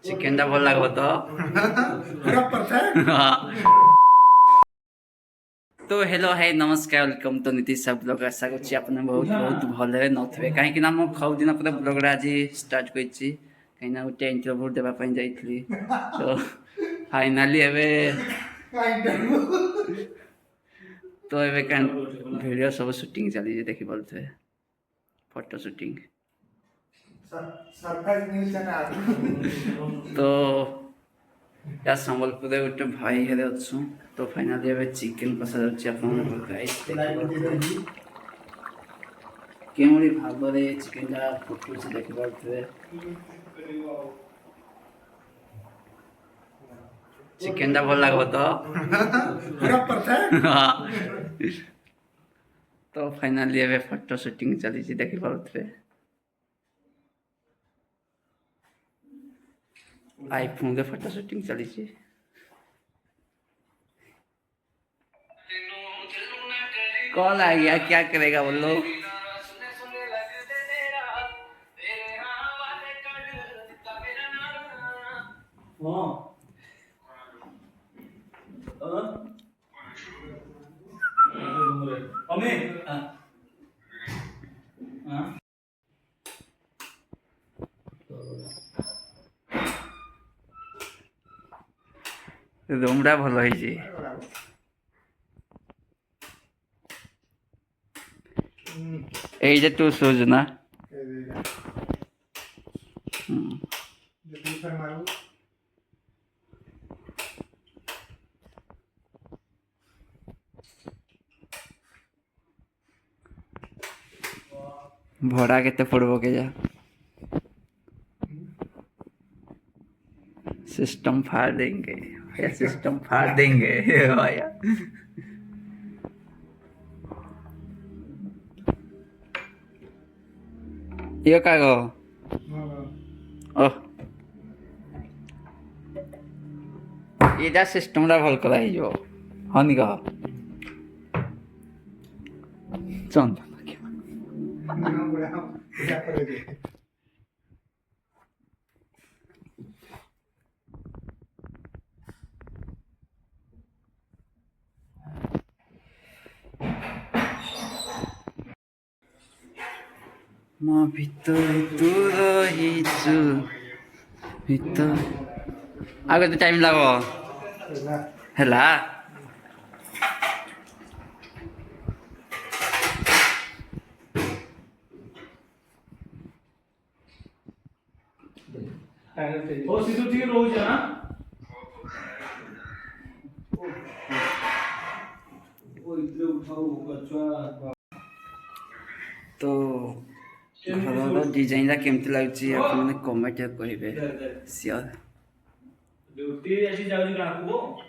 chicken टा भल लगे तो तो हेलो हाय नमस्कार वेलकम तो नीतीश सब ब्लॉग आशा करछि आपने बहुत बहुत भले नथिबे काहे कि ना मो खौ दिन पर ब्लॉग आज स्टार्ट करछि काहे ना उटे इंटरव्यू देबा पई जाइथली तो फाइनली एबे तो एबे कान वीडियो सब शूटिंग चली जे देखि बोलथे photo shooting surprise news channel तो या संबलपुर गोटे भाई हेरे अच्छु तो फाइनली एबे चिकेन कसा जाउछि आपन गाइस केउरी भाबरे चिकेन टा फुटुछि देखि पारथुवे चिकेन टा भल लागबो तो पूरा परफेक्ट तो फाइनली एबे फोटो शूटिंग चली छी देखि पारथुवे आईफोन के फोटो शूटिंग चली छी कॉल आ गया क्या करेगा बोलो रूमटा भल होइछि এই যে টু সুজ না ভড়া কেতে পড়বো কে যা सिस्टम फाड़ देंगे भैया सिस्टम फाड़ देंगे भैया ये का गो ओह ये सिस्टम रा भल कराई जो हनी का चंद म भितर तू रहिछु भितर आगे तो टाइम लागो हैला ओ सिद्धू ठीक रोज है ना ओ इतने उठाओ बच्चा तो घर डिजाइन केमती लगुच आप कमेंट करेंगे सियोर ड्यूटी ऐसी जाऊँ